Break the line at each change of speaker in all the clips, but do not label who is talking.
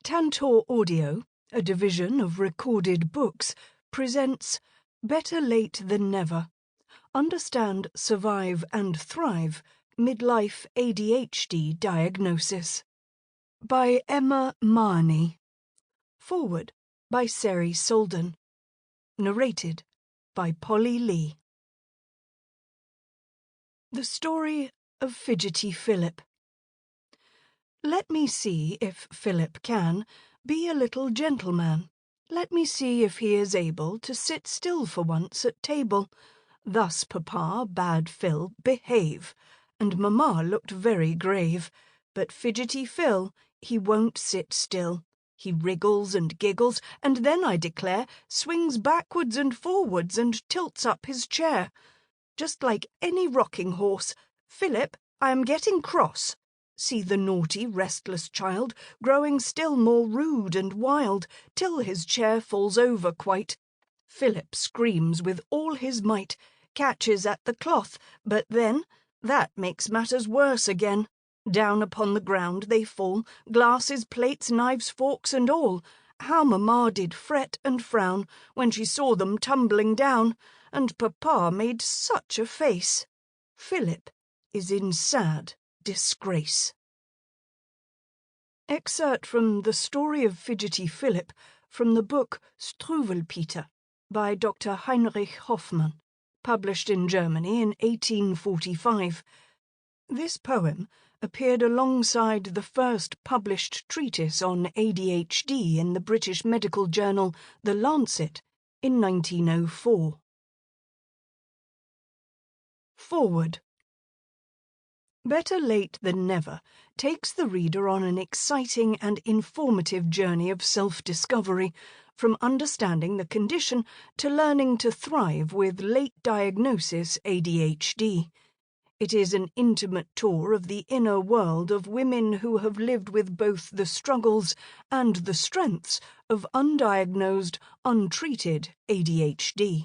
Tantor Audio, a division of recorded books, presents Better Late Than Never. Understand, Survive and Thrive, Midlife ADHD Diagnosis. By Emma Mahony. Forward by Sari Solden. Narrated by Polly Lee. The Story of Fidgety Philip. Let me see if Philip can be a little gentleman. Let me see if he is able to sit still for once at table. Thus Papa bade Phil behave, and Mamma looked very grave. But Fidgety Phil, he won't sit still. He wriggles and giggles, and then, I declare, swings backwards and forwards and tilts up his chair. Just like any rocking horse. Philip, I am getting cross. See the naughty, restless child, growing still more rude and wild, till his chair falls over quite. Philip screams with all his might, catches at the cloth, but then that makes matters worse again. Down upon the ground they fall, glasses, plates, knives, forks, and all. How Mamma did fret and frown when she saw them tumbling down, and Papa made such a face. Philip is in sad disgrace. Excerpt from The Story of Fidgety Philip from the book Struwwelpeter by Dr. Heinrich Hoffmann, published in Germany in 1845. This poem appeared alongside the first published treatise on ADHD in the British medical journal The Lancet in 1904. Forward. Better Late Than Never takes the reader on an exciting and informative journey of self-discovery, from understanding the condition to learning to thrive with late-diagnosis ADHD. It is an intimate tour of the inner world of women who have lived with both the struggles and the strengths of undiagnosed, untreated ADHD.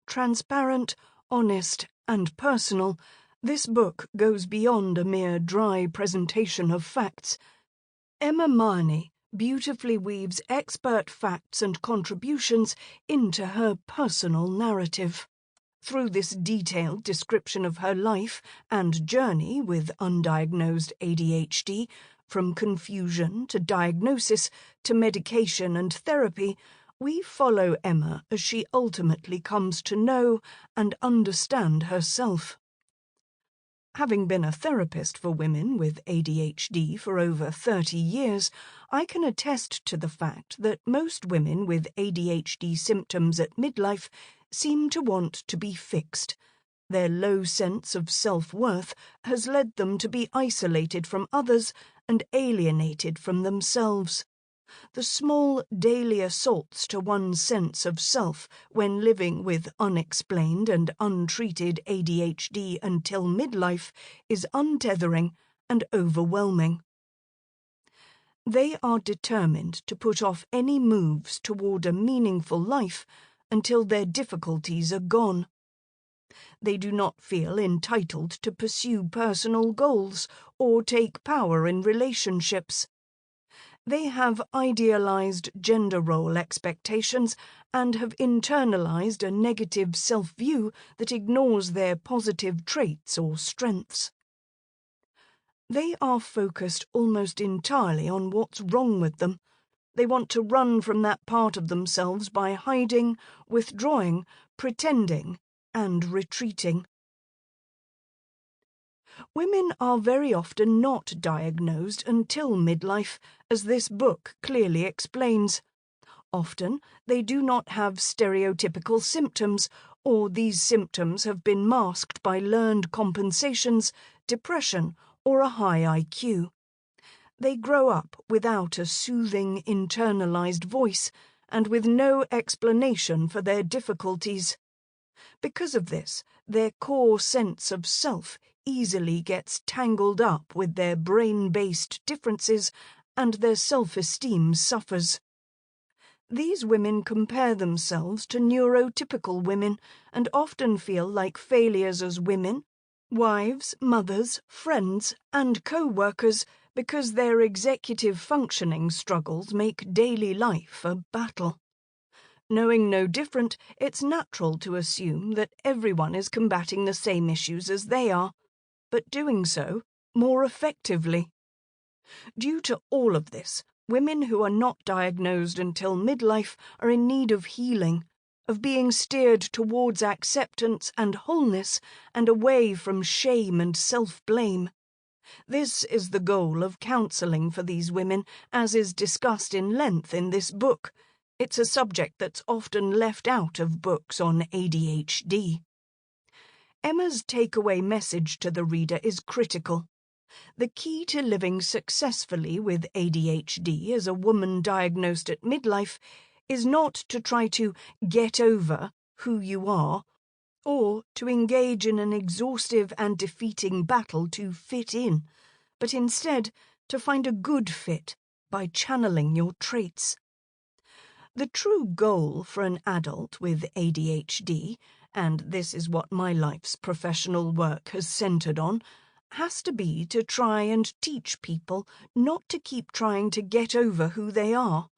Transparent, honest, and personal, this book goes beyond a mere dry presentation of facts. Emma Mahony beautifully weaves expert facts and contributions into her personal narrative. Through this detailed description of her life and journey with undiagnosed ADHD, from confusion to diagnosis to medication and therapy, we follow Emma as she ultimately comes to know and understand herself. Having been a therapist for women with ADHD for over 30 years, I can attest to the fact that most women with ADHD symptoms at midlife seem to want to be fixed. Their low sense of self-worth has led them to be isolated from others and alienated from themselves. The small daily assaults to one's sense of self when living with unexplained and untreated ADHD until midlife is untethering and overwhelming. They are determined to put off any moves toward a meaningful life until their difficulties are gone. They do not feel entitled to pursue personal goals or take power in relationships. They have idealized gender role expectations and have internalized a negative self-view that ignores their positive traits or strengths. They are focused almost entirely on what's wrong with them. They want to run from that part of themselves by hiding, withdrawing, pretending, and retreating. Women are very often not diagnosed until midlife, as this book clearly explains. Often they do not have stereotypical symptoms, or these symptoms have been masked by learned compensations, depression, or a high IQ. They grow up without a soothing, internalized voice, and with no explanation for their difficulties. Because of this, their core sense of self easily gets tangled up with their brain-based differences, and their self-esteem suffers. These women compare themselves to neurotypical women and often feel like failures as women, wives, mothers, friends, and co-workers because their executive functioning struggles make daily life a battle. Knowing no different, it's natural to assume that everyone is combating the same issues as they are, but doing so more effectively. Due to all of this, women who are not diagnosed until midlife are in need of healing, of being steered towards acceptance and wholeness and away from shame and self-blame. This is the goal of counselling for these women, as is discussed in length in this book. It's a subject that's often left out of books on ADHD. Emma's takeaway message to the reader is critical. The key to living successfully with ADHD as a woman diagnosed at midlife is not to try to get over who you are, or to engage in an exhaustive and defeating battle to fit in, but instead to find a good fit by channeling your traits. The true goal for an adult with ADHD, and this is what my life's professional work has centred on, has to be to try and teach people not to keep trying to get over who they are.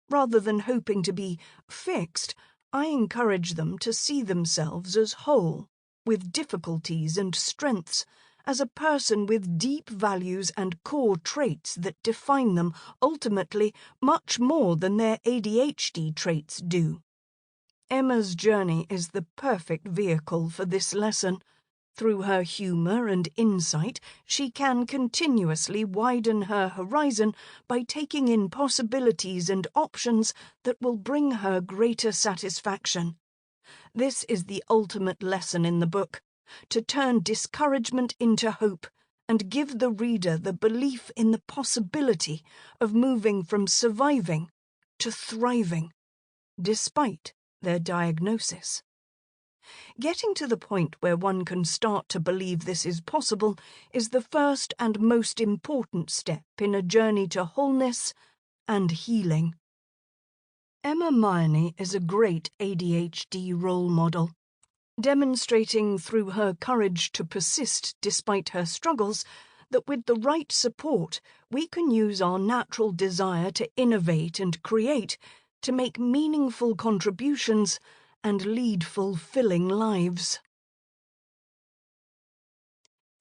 Rather than hoping to be fixed, I encourage them to see themselves as whole, with difficulties and strengths, as a person with deep values and core traits that define them, ultimately much more than their ADHD traits do. Emma's journey is the perfect vehicle for this lesson. Through her humour and insight, she can continuously widen her horizon by taking in possibilities and options that will bring her greater satisfaction. This is the ultimate lesson in the book, to turn discouragement into hope and give the reader the belief in the possibility of moving from surviving to thriving, despite their diagnosis. Getting to the point where one can start to believe this is possible is the first and most important step in a journey to wholeness and healing. Emma Mahony is a great ADHD role model, demonstrating through her courage to persist despite her struggles that with the right support we can use our natural desire to innovate and create to make meaningful contributions and lead fulfilling lives.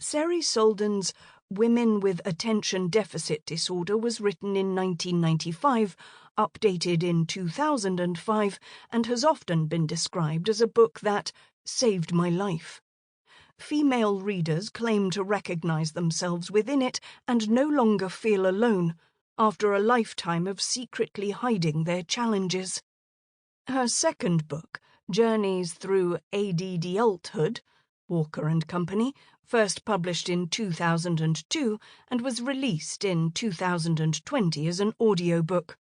Sari Solden's Women with Attention Deficit Disorder was written in 1995, updated in 2005, and has often been described as a book that saved my life. Female readers claim to recognize themselves within it and no longer feel alone, after a lifetime of secretly hiding their challenges. Her second book, Journeys Through ADDulthood, Walker and Company, first published in 2002 and was released in 2020 as an audiobook.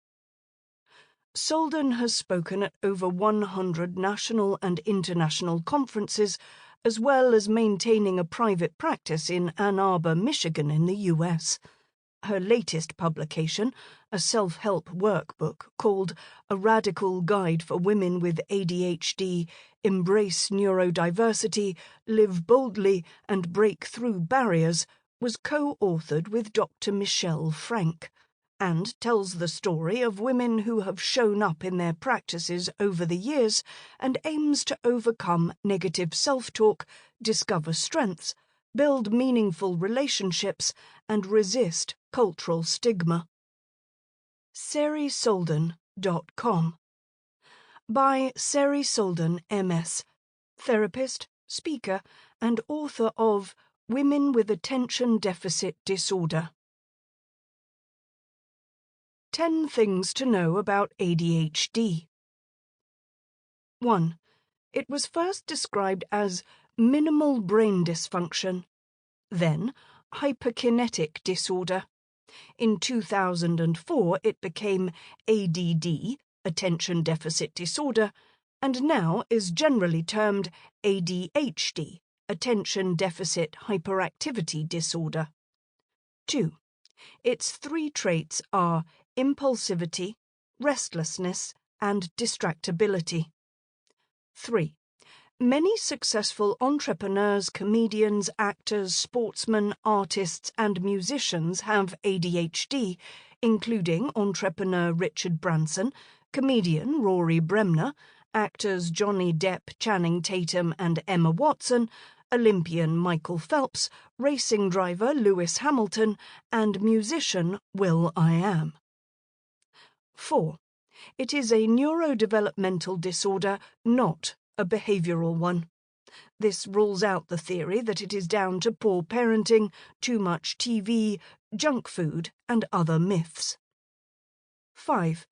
Solden has spoken at over 100 national and international conferences, as well as maintaining a private practice in Ann Arbor, Michigan in the US. Her latest publication, a self-help workbook called A Radical Guide for Women with ADHD, Embrace Neurodiversity, Live Boldly, and Break Through Barriers, was co-authored with Dr. Michelle Frank, and tells the story of women who have shown up in their practices over the years and aims to overcome negative self-talk, discover strengths, build meaningful relationships, and resist cultural stigma. SariSolden.com. By Sari Solden, MS, therapist, speaker, and author of Women with Attention Deficit Disorder. 10 Things to Know About ADHD. 1. It was first described as minimal brain dysfunction, then hyperkinetic disorder. In 2004, it became ADD, Attention Deficit Disorder, and now is generally termed ADHD, Attention Deficit Hyperactivity Disorder. 2. Its 3 traits are impulsivity, restlessness, and distractibility. 3. Many successful entrepreneurs, comedians, actors, sportsmen, artists, and musicians have ADHD, including entrepreneur Richard Branson, comedian Rory Bremner, actors Johnny Depp, Channing Tatum, and Emma Watson, Olympian Michael Phelps, racing driver Lewis Hamilton, and musician will.i.am. 4. It is a neurodevelopmental disorder, not a behavioral one. This rules out the theory that it is down to poor parenting, too much TV, junk food, and other myths. 5.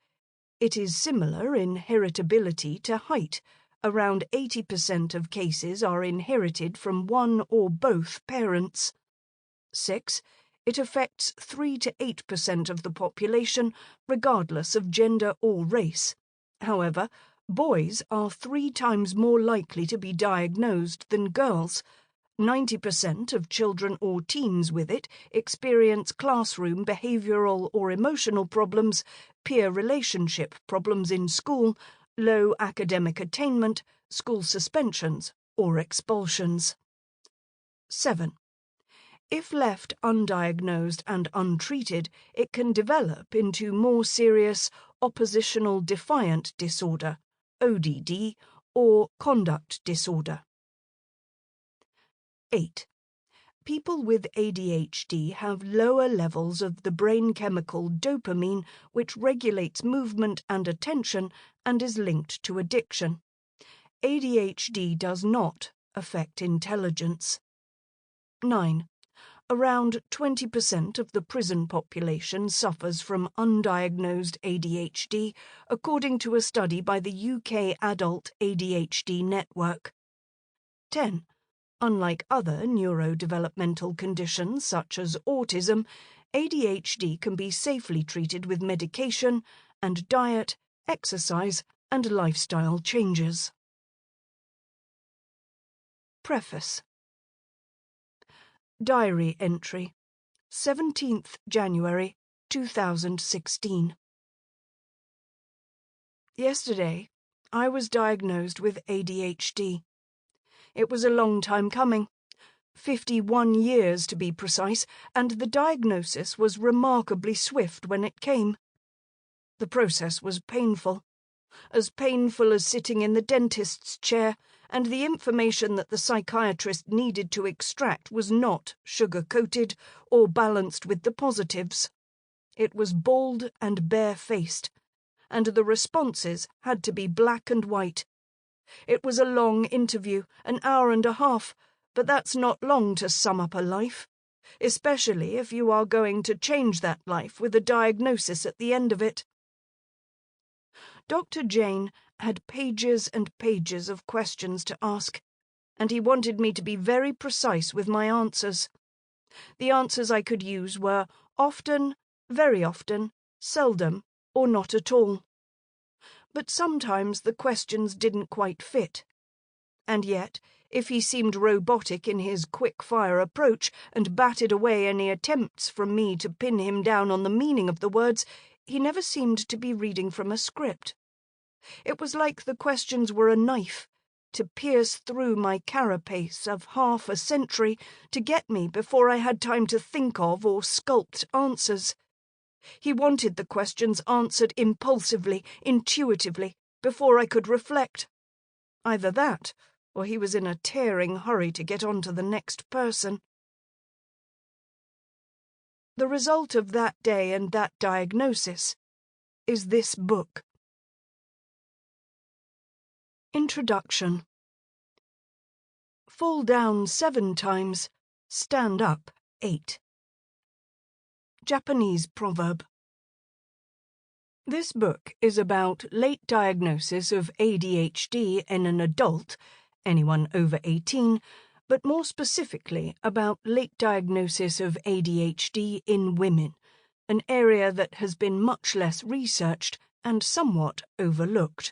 It is similar in heritability to height. Around 80% of cases are inherited from one or both parents. 6. It affects 3 to 8% of the population, regardless of gender or race. However, boys are 3 times more likely to be diagnosed than girls. 90% of children or teens with it experience classroom behavioral or emotional problems, peer relationship problems in school, low academic attainment, school suspensions, or expulsions. 7. If left undiagnosed and untreated, it can develop into more serious oppositional defiant disorder, ODD, or conduct disorder. 8. People with ADHD have lower levels of the brain chemical dopamine, which regulates movement and attention and is linked to addiction. ADHD does not affect intelligence. 9. Around 20% of the prison population suffers from undiagnosed ADHD, according to a study by the UK Adult ADHD Network. 10. Unlike other neurodevelopmental conditions such as autism, ADHD can be safely treated with medication and diet, exercise, and lifestyle changes. Preface. Diary entry, 17th January 2016. Yesterday, I was diagnosed with ADHD. It was a long time coming, 51 years to be precise, and the diagnosis was remarkably swift when it came. The process was painful as sitting in the dentist's chair, and the information that the psychiatrist needed to extract was not sugar-coated or balanced with the positives. It was bald and bare-faced, and the responses had to be black and white. It was a long interview, an hour and a half, but that's not long to sum up a life, especially if you are going to change that life with a diagnosis at the end of it. Dr. Jane had pages and pages of questions to ask, and he wanted me to be very precise with my answers. The answers I could use were often, very often, seldom, or not at all. But sometimes the questions didn't quite fit. And yet, if he seemed robotic in his quick-fire approach and batted away any attempts from me to pin him down on the meaning of the words, he never seemed to be reading from a script. It was like the questions were a knife, to pierce through my carapace of half a century to get me before I had time to think of or sculpt answers. He wanted the questions answered impulsively, intuitively, before I could reflect. Either that, or he was in a tearing hurry to get on to the next person. The result of that day and that diagnosis is this book. Introduction. Fall down 7 times, stand up 8. Japanese proverb. This book is about late diagnosis of ADHD in an adult, anyone over 18, but more specifically about late diagnosis of ADHD in women, an area that has been much less researched and somewhat overlooked.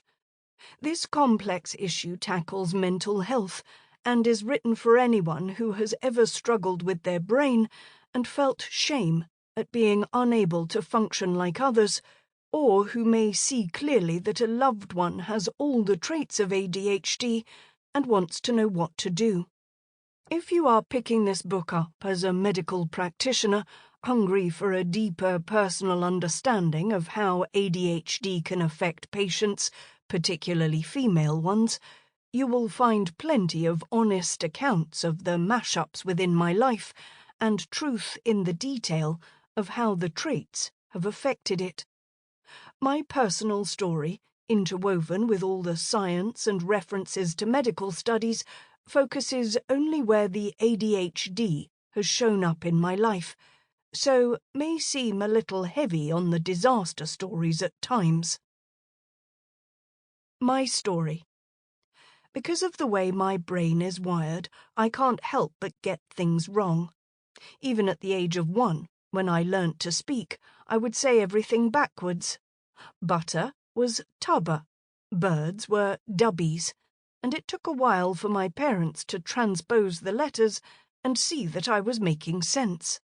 This complex issue tackles mental health and is written for anyone who has ever struggled with their brain and felt shame at being unable to function like others, or who may see clearly that a loved one has all the traits of ADHD and wants to know what to do. If you are picking this book up as a medical practitioner, hungry for a deeper personal understanding of how ADHD can affect patients, particularly female ones, you will find plenty of honest accounts of the mashups within my life and truth in the detail of how the traits have affected it. My personal story, interwoven with all the science and references to medical studies, focuses only where the ADHD has shown up in my life, so may seem a little heavy on the disaster stories at times. My story. Because of the way my brain is wired, I can't help but get things wrong. Even at the age of 1, when I learnt to speak, I would say everything backwards. Butter was tubber, birds were dubbies, and it took a while for my parents to transpose the letters and see that I was making sense.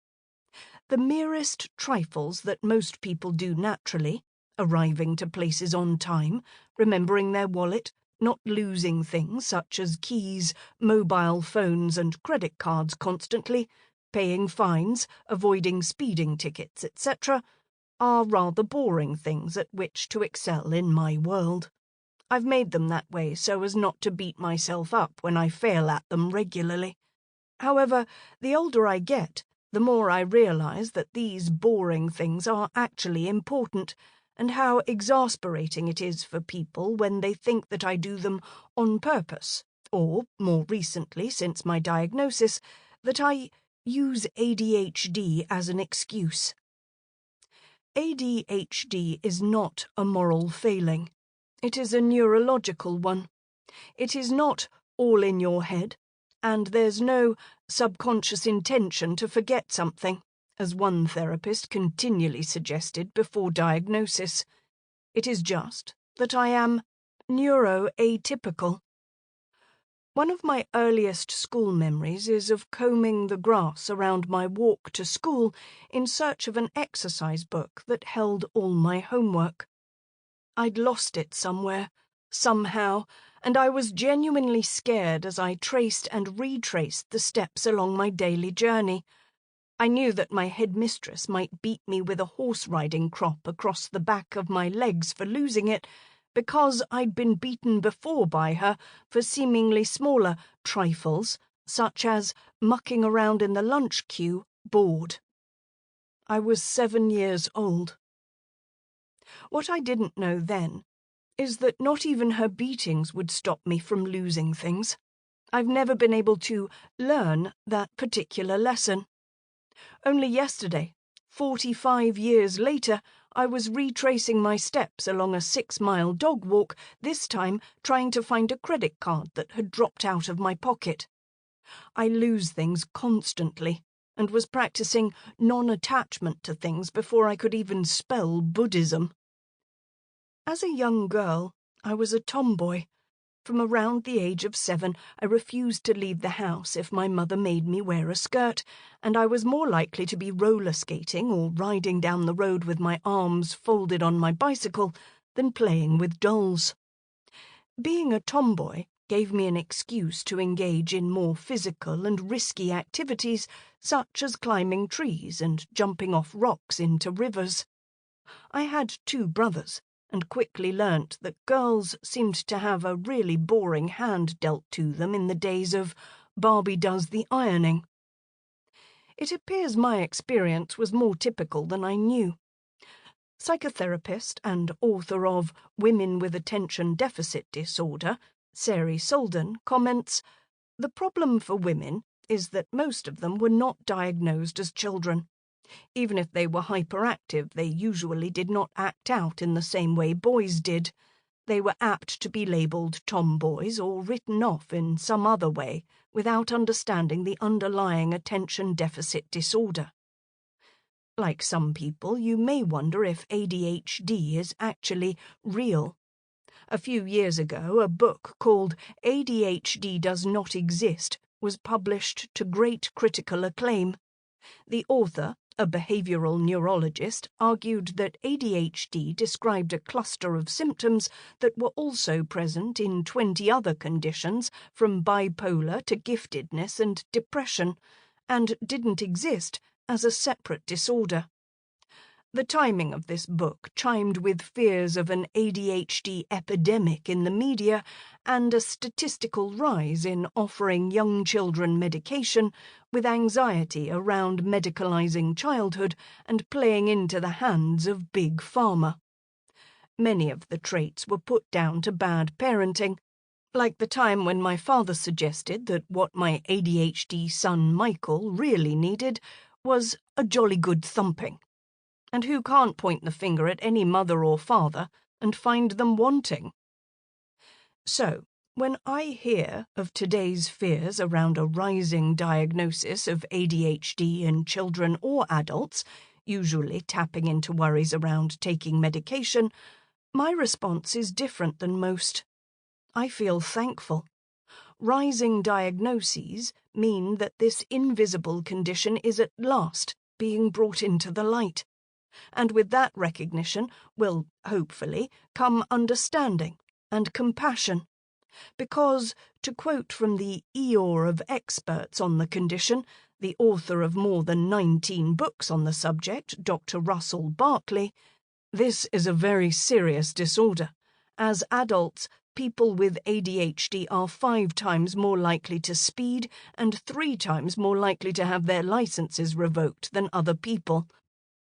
The merest trifles that most people do naturally, arriving to places on time, remembering their wallet, not losing things such as keys, mobile phones and credit cards constantly, paying fines, avoiding speeding tickets, etc., are rather boring things at which to excel in my world. I've made them that way so as not to beat myself up when I fail at them regularly. However, the older I get, the more I realize that these boring things are actually important, and how exasperating it is for people when they think that I do them on purpose, or, more recently since my diagnosis, that I use ADHD as an excuse. ADHD is not a moral failing. It is a neurological one. It is not all in your head, and there's no subconscious intention to forget something, as one therapist continually suggested before diagnosis. It is just that I am neuroatypical. One of my earliest school memories is of combing the grass around my walk to school in search of an exercise book that held all my homework. I'd lost it somewhere, somehow, and I was genuinely scared as I traced and retraced the steps along my daily journey. I knew that my headmistress might beat me with a horse-riding crop across the back of my legs for losing it, because I'd been beaten before by her for seemingly smaller trifles, such as mucking around in the lunch queue, bored. I was 7 years old. What I didn't know then is that not even her beatings would stop me from losing things. I've never been able to learn that particular lesson. Only yesterday, 45 years later, I was retracing my steps along a 6-mile dog walk, this time trying to find a credit card that had dropped out of my pocket. I lose things constantly, and was practicing non-attachment to things before I could even spell Buddhism. As a young girl, I was a tomboy. From around the age of 7, I refused to leave the house if my mother made me wear a skirt, and I was more likely to be roller skating or riding down the road with my arms folded on my bicycle than playing with dolls. Being a tomboy gave me an excuse to engage in more physical and risky activities, such as climbing trees and jumping off rocks into rivers. I had 2 brothers, and quickly learnt that girls seemed to have a really boring hand dealt to them in the days of Barbie does the ironing. It appears my experience was more typical than I knew. Psychotherapist and author of Women with Attention Deficit Disorder, Sari Solden, comments, "The problem for women is that most of them were not diagnosed as children. Even if they were hyperactive, they usually did not act out in the same way boys did. They were apt to be labelled tomboys or written off in some other way without understanding the underlying attention deficit disorder." Like some people, you may wonder if ADHD is actually real. A few years ago, a book called ADHD Does Not Exist was published to great critical acclaim. The author, a behavioral neurologist, argued that ADHD described a cluster of symptoms that were also present in 20 other conditions, from bipolar to giftedness and depression, and didn't exist as a separate disorder. The timing of this book chimed with fears of an ADHD epidemic in the media and a statistical rise in offering young children medication, with anxiety around medicalizing childhood and playing into the hands of Big Pharma. Many of the traits were put down to bad parenting, like the time when my father suggested that what my ADHD son Michael really needed was a jolly good thumping. And who can't point the finger at any mother or father and find them wanting? So, when I hear of today's fears around a rising diagnosis of ADHD in children or adults, usually tapping into worries around taking medication, my response is different than most. I feel thankful. Rising diagnoses mean that this invisible condition is at last being brought into the light. And with that recognition will, hopefully, come understanding and compassion. Because, to quote from the Eeyore of experts on the condition, the author of more than 19 books on the subject, Dr. Russell Barkley, this is a very serious disorder. As adults, people with ADHD are 5 times more likely to speed and 3 times more likely to have their licenses revoked than other people.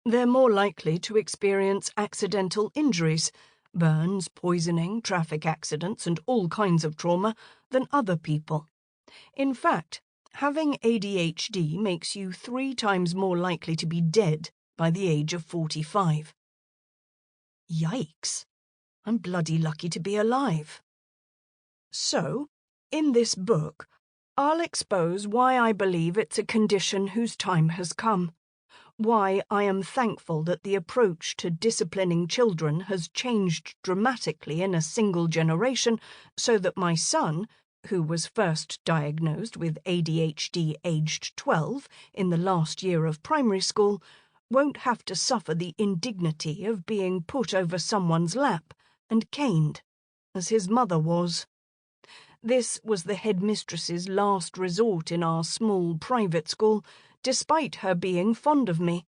They're more likely to experience accidental injuries, burns, poisoning, traffic accidents, and all kinds of trauma than other people. In fact, having ADHD makes you 3 times more likely to be dead by the age of 45. Yikes! I'm bloody lucky to be alive. So, in this book, I'll expose why I believe it's a condition whose time has come. Why I am thankful that the approach to disciplining children has changed dramatically in a single generation, so that my son, who was first diagnosed with ADHD aged 12 in the last year of primary school, won't have to suffer the indignity of being put over someone's lap and caned, as his mother was. This was the headmistress's last resort in our small private school, despite her being fond of me.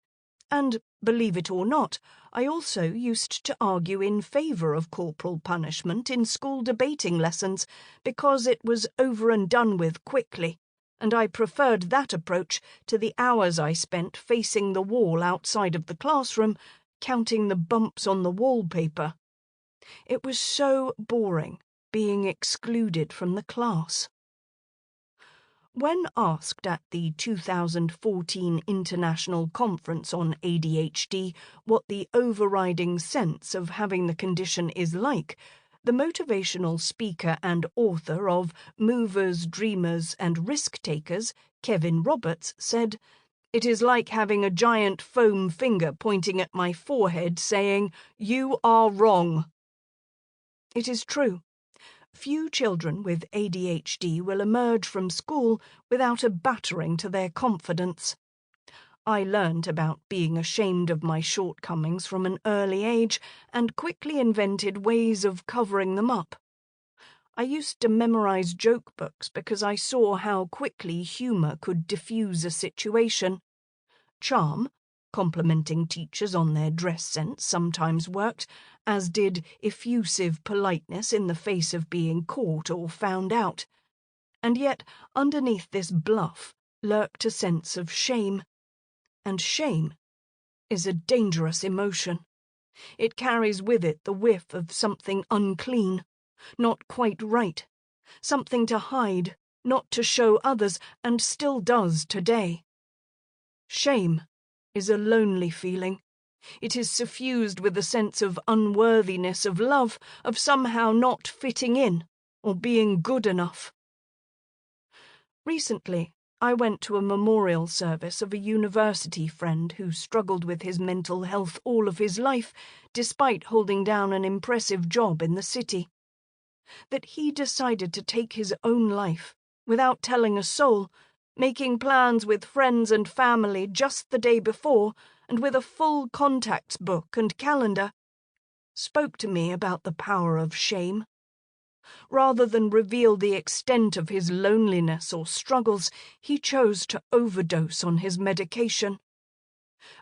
And, believe it or not, I also used to argue in favour of corporal punishment in school debating lessons because it was over and done with quickly, and I preferred that approach to the hours I spent facing the wall outside of the classroom, counting the bumps on the wallpaper. It was so boring being excluded from the class. When asked at the 2014 International Conference on ADHD what the overriding sense of having the condition is like, the motivational speaker and author of Movers, Dreamers and Risk Takers, Kevin Roberts, said, "It is like having a giant foam finger pointing at my forehead saying, 'You are wrong.'" It is true. Few children with ADHD will emerge from school without a battering to their confidence. I learned about being ashamed of my shortcomings from an early age and quickly invented ways of covering them up. I used to memorize joke books because I saw how quickly humor could diffuse a situation. Charm, complimenting teachers on their dress sense, sometimes worked, as did effusive politeness in the face of being caught or found out. And yet, underneath this bluff lurked a sense of shame. And shame is a dangerous emotion. It carries with it the whiff of something unclean, not quite right, something to hide, not to show others, and still does today. Shame is a lonely feeling. It is suffused with a sense of unworthiness of love, of somehow not fitting in or being good enough. Recently, I went to a memorial service of a university friend who struggled with his mental health all of his life, despite holding down an impressive job in the city. That he decided to take his own life, without telling a soul, making plans with friends and family just the day before and with a full contacts book and calendar, spoke to me about the power of shame. Rather than reveal the extent of his loneliness or struggles, he chose to overdose on his medication.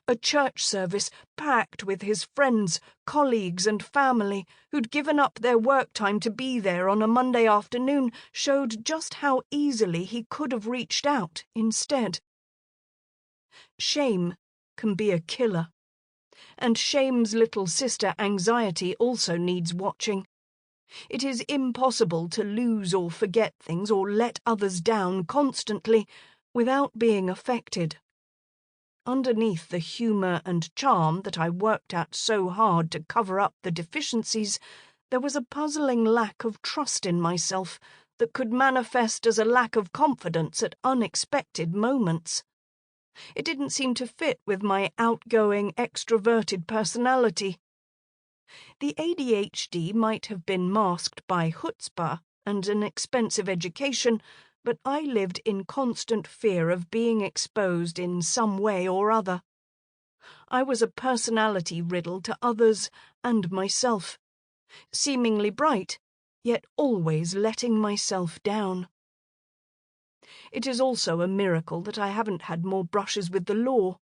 A church service packed with his friends, colleagues and family who'd given up their work time to be there on a Monday afternoon showed just how easily he could have reached out instead. Shame can be a killer, and shame's little sister anxiety also needs watching. It is impossible to lose or forget things or let others down constantly without being affected. Underneath the humour and charm that I worked at so hard to cover up the deficiencies, there was a puzzling lack of trust in myself that could manifest as a lack of confidence at unexpected moments. It didn't seem to fit with my outgoing, extroverted personality. The ADHD might have been masked by chutzpah and an expensive education, but I lived in constant fear of being exposed in some way or other. I was a personality riddle to others and myself, seemingly bright, yet always letting myself down. It is also a miracle that I haven't had more brushes with the law,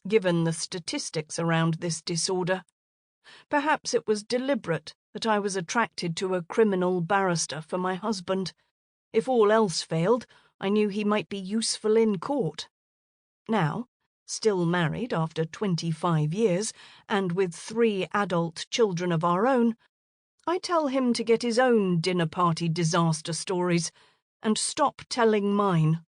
given the statistics around this disorder. Perhaps it was deliberate that I was attracted to a criminal barrister for my husband. If all else failed, I knew he might be useful in court. Now, still married after 25 years, and with 3 adult children of our own, I tell him to get his own dinner party disaster stories and stop telling mine.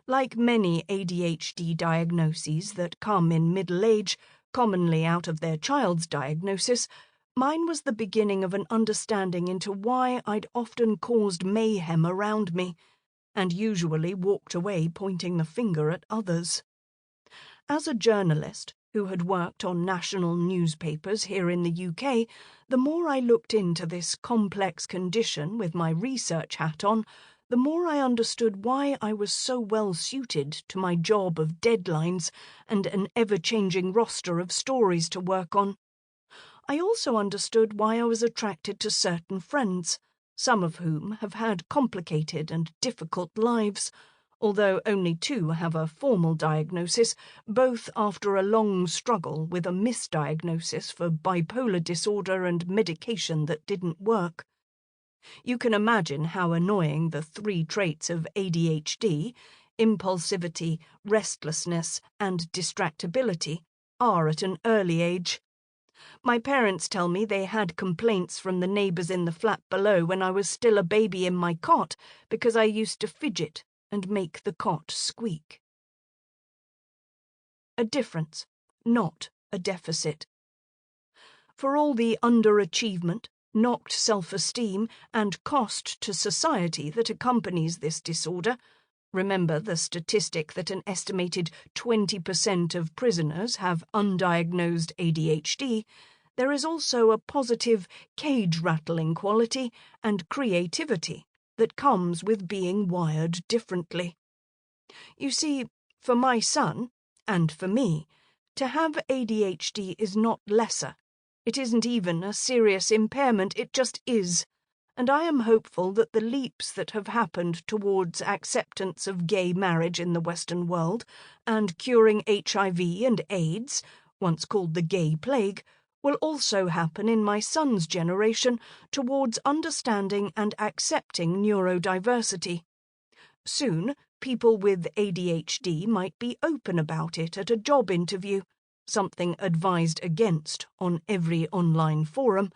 Like many ADHD diagnoses that come in middle age, commonly out of their child's diagnosis, mine was the beginning of an understanding into why I'd often caused mayhem around me, and usually walked away pointing the finger at others. As a journalist who had worked on national newspapers here in the UK, the more I looked into this complex condition with my research hat on, the more I understood why I was so well suited to my job of deadlines and an ever-changing roster of stories to work on. I also understood why I was attracted to certain friends, some of whom have had complicated and difficult lives, although only 2 have a formal diagnosis, both after a long struggle with a misdiagnosis for bipolar disorder and medication that didn't work. You can imagine how annoying the 3 traits of ADHD, impulsivity, restlessness, and distractibility, are at an early age. My parents tell me they had complaints from the neighbours in the flat below when I was still a baby in my cot because I used to fidget and make the cot squeak. A difference, not a deficit. For all the underachievement, knocked self-esteem, and cost to society that accompanies this disorder, remember the statistic that an estimated 20% of prisoners have undiagnosed ADHD, there is also a positive, cage-rattling quality and creativity that comes with being wired differently. You see, for my son, and for me, to have ADHD is not lesser. It isn't even a serious impairment, it just is. And I am hopeful that the leaps that have happened towards acceptance of gay marriage in the Western world and curing HIV and AIDS, once called the gay plague, will also happen in my son's generation towards understanding and accepting neurodiversity. Soon, people with ADHD might be open about it at a job interview, something advised against on every online forum,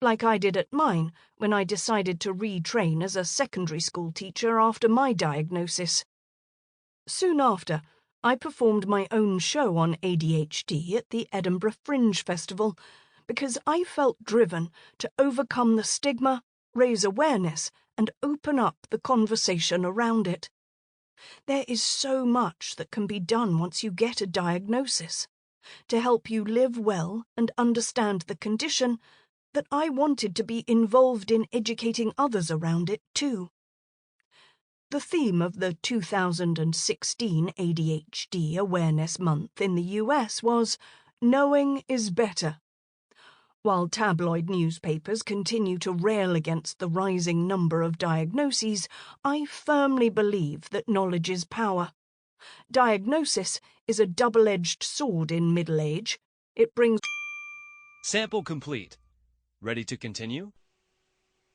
like I did at mine when I decided to retrain as a secondary school teacher after my diagnosis. Soon after, I performed my own show on ADHD at the Edinburgh Fringe Festival because I felt driven to overcome the stigma, raise awareness, and open up the conversation around it. There is so much that can be done once you get a diagnosis to help you live well and understand the condition, that I wanted to be involved in educating others around it too. The theme of the 2016 ADHD Awareness Month in the US was "Knowing is Better." While tabloid newspapers continue to rail against the rising number of diagnoses, I firmly believe that knowledge is power. Diagnosis is a double-edged sword in middle age. It brings...
Sample complete. Ready to continue?